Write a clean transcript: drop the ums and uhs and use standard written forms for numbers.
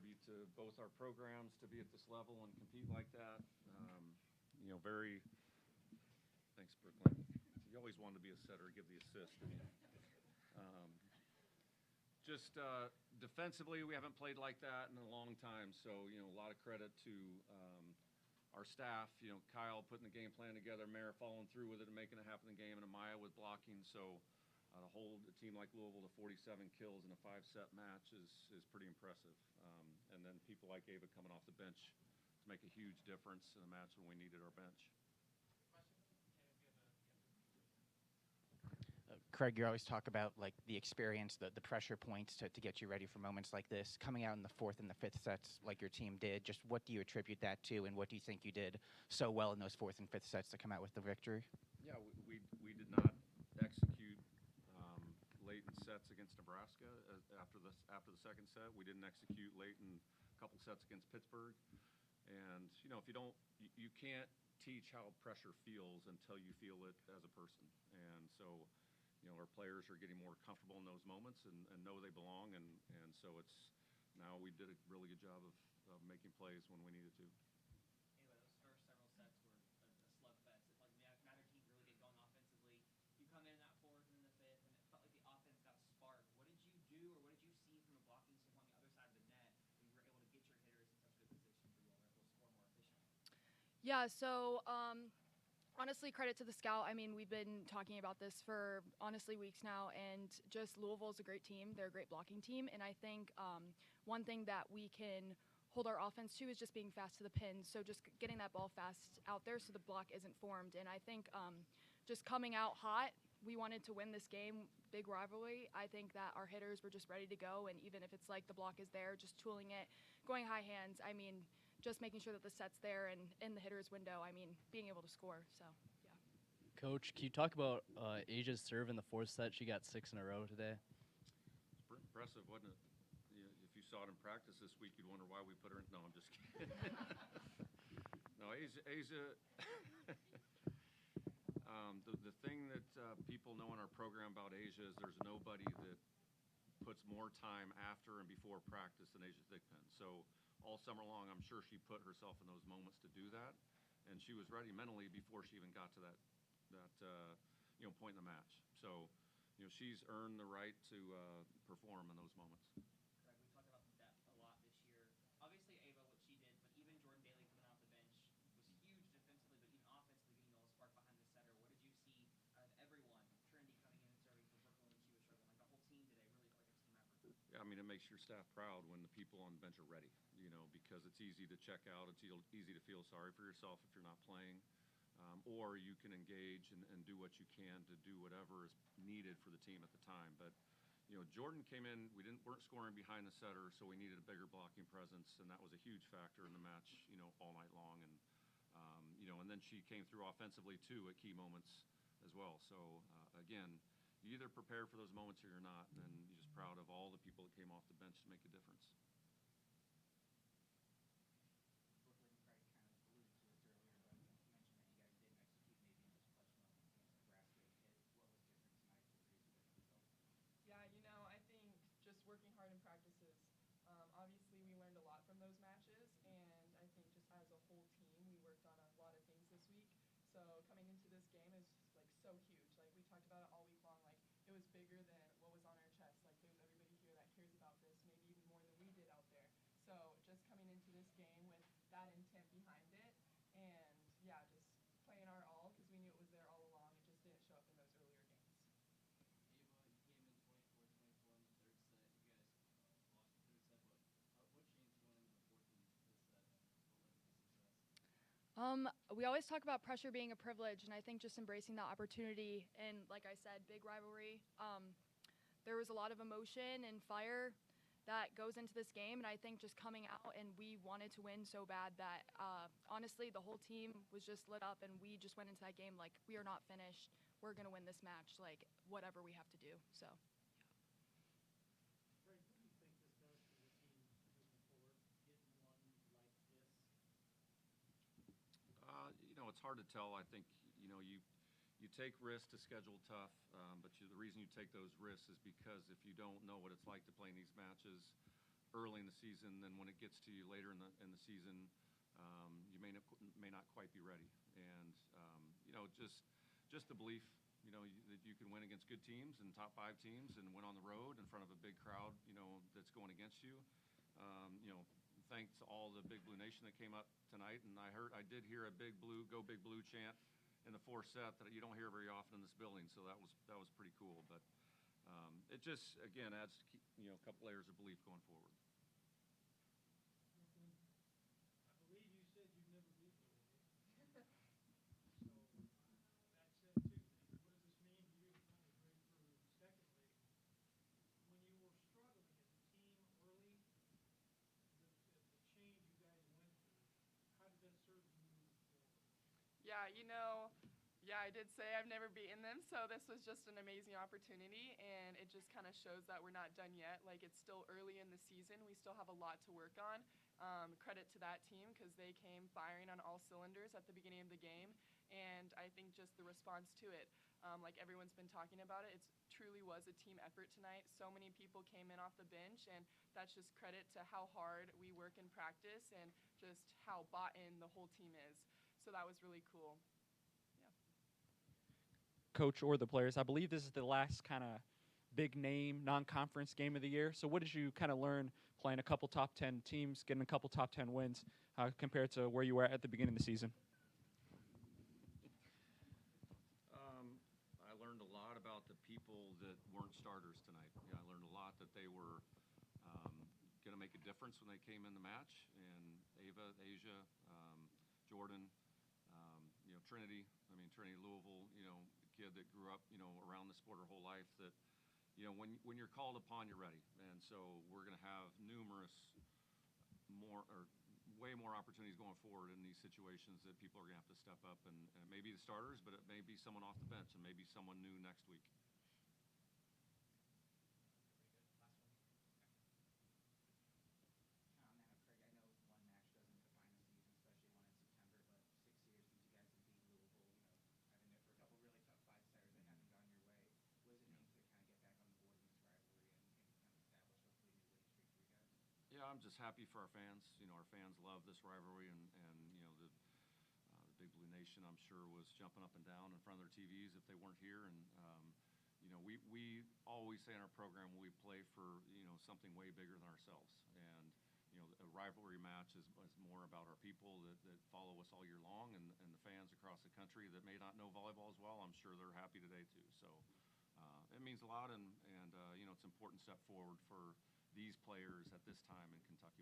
tribute to both our programs to be at this level and compete like that. Very thanks, Brooklyn. You always wanted to be a setter, give the assist. Just defensively, we haven't played like that in a long time. So, a lot of credit to our staff. Kyle putting the game plan together, Mara following through with it and making it happen in the game, and Amaya with blocking. So, to hold a team like Louisville to 47 kills in a 5-set match is pretty impressive. And then people like Ava coming off the bench to make a huge difference in a match when we needed our bench. Craig, you always talk about like the experience, the pressure points to get you ready for moments like this. Coming out in the fourth and the fifth sets like your team did, just what do you attribute that to, and what do you think you did so well in those fourth and fifth sets to come out with the victory? Yeah, we did not execute late in sets against Nebraska after the second set. We didn't execute late in a couple sets against Pittsburgh. And if you can't teach how pressure feels until you feel it as a person. And so our players are getting more comfortable in those moments and know they belong. And so now we did a really good job of making plays when we needed to. Anyway, those first several sets were a slugfest. Like neither team really get going offensively. You come in that fourth and the fifth, and it felt like the offense got sparked. What did you do, or what did you see from a blocking standpoint on the other side of the net when you were able to get your hitters in such good position for you all were able to score more efficiently? Yeah, so honestly, credit to the scout. I mean, we've been talking about this for honestly weeks now, and just Louisville's a great team. They're a great blocking team, and I think one thing that we can hold our offense to is just being fast to the pin. So just getting that ball fast out there so the block isn't formed. And I think just coming out hot, we wanted to win this game, big rivalry. I think that our hitters were just ready to go, and even if it's like the block is there, just tooling it, going high hands. I mean, just making sure that the set's there and in the hitter's window. I mean, being able to score. So, yeah. Coach, can you talk about Asia's serve in the fourth set? She got 6 in a row today. It's pretty impressive, wasn't it? If you saw it in practice this week, you'd wonder why we put her in. No, I'm just kidding. No, Asia the thing that people know in our program about Asia is there's nobody that puts more time after and before practice than Asia Thigpen. So all summer long, I'm sure she put herself in those moments to do that, and she was ready mentally before she even got to that point in the match. So she's earned the right to perform in those moments. Craig, we talked about the depth a lot this year. Obviously, Ava, what she did, but even Jordan Daly coming off the bench was huge defensively, but even offensively getting a little spark behind the setter. What did you see out of everyone? Trinity coming in and serving for Brooklyn when she was struggling. Like the whole team today really felt like a team effort. Yeah, I mean, it makes your staff proud when the people on the bench are ready, because it's easy to check out. It's easy to feel sorry for yourself if you're not playing. Or you can engage and do what you can to do whatever is needed for the team at the time. But, Jordan came in, we weren't scoring behind the setter, so we needed a bigger blocking presence, and that was a huge factor in the match, all night long. And, and then she came through offensively, too, at key moments as well. So, again, you either prepare for those moments or you're not, and you're just proud of all the people that came off the bench to make a difference. Brooklyn, Craig kind of alluded to this earlier, but you mentioned that you guys didn't execute maybe in those clutch moments against Nebraska. What was different tonight to produce a different result? Yeah, I think just working hard in practices. Obviously, we learned a lot from those matches, and I think just as a whole team, we worked on a lot of things this week. So coming into this game is like so huge. Like we talked about it all week long. Like it was bigger than what was on our chest. Like there's everybody here that cares about this, maybe even more than we did out there. So just coming into this game with that intent behind it, and yeah, just playing our all because we knew it was there all along. It just didn't show up in those earlier games. Ava, you came in 24-24 in the third set. You guys lost the third set, but what changed going into the fourth and fifth set? What led to the success? We always talk about pressure being a privilege, and I think just embracing that opportunity and, like I said, big rivalry. There was a lot of emotion and fire that goes into this game, and I think just coming out and we wanted to win so bad that honestly the whole team was just lit up, and we just went into that game like we are not finished. We're going to win this match, like whatever we have to do. So. Frank, what do you think this does for the team moving forward, getting one like this? It's hard to tell. I think, you take risks to schedule tough, but the reason you take those risks is because if you don't know what it's like to play in these matches, early in the season, then when it gets to you later in the season, you may not quite be ready. And just the belief, that you can win against good teams and top 5 teams and win on the road in front of a big crowd, that's going against you. Thanks to all the Big Blue Nation that came up tonight, and I did hear a Big Blue, Go Big Blue chant in the fourth set that you don't hear very often in this building, so that was pretty cool. But it just again adds a couple layers of belief going forward. Brooklyn, I believe you said you've never beat Louisville. So that said two things. What does this mean to you? Number three, secondly, when you were struggling as a team early, the change you guys went through, how did that serve you moving forward? Yeah, I did say I've never beaten them, so this was just an amazing opportunity, and it just kind of shows that we're not done yet. Like, it's still early in the season. We still have a lot to work on. Credit to that team because they came firing on all cylinders at the beginning of the game, and I think just the response to it, like everyone's been talking about it, it truly was a team effort tonight. So many people came in off the bench, and that's just credit to how hard we work in practice and just how bought in the whole team is. So that was really cool. Coach or the players, I believe this is the last kind of big name non-conference game of the year. So what did you kind of learn playing a couple top 10 teams, getting a couple top 10 wins compared to where you were at the beginning of the season? I learned a lot about the people that weren't starters tonight. I learned a lot that they were going to make a difference when they came in the match. And Asia, Jordan, Trinity. Trinity Louisville. Kid that grew up, around the sport her whole life. That, when you're called upon, you're ready. And so we're going to have way more opportunities going forward in these situations that people are going to have to step up. And it may be the starters, but it may be someone off the bench and maybe someone new next week. On that, Craig, I know one match doesn't define a season, especially one in September, but 6 years since you guys have beat Louisville, I've been there for a couple really tough 5-setters that haven't gone your way. What does it mean to kind of get back on the board in this rivalry and kind of establish hopefully a new winning streak for you guys? Yeah, I'm just happy for our fans. Our fans love this rivalry, and the Big Blue Nation, I'm sure, was jumping up and down in front of their TVs if they weren't here. And we always say in our program we play for something way bigger than ourselves. And a rivalry match is more about our people that follow us all year long, and the fans across the country that may not know volleyball as well. I'm sure they're happy today too. So it means a lot, and it's an important step forward for these players at this time in Kentucky.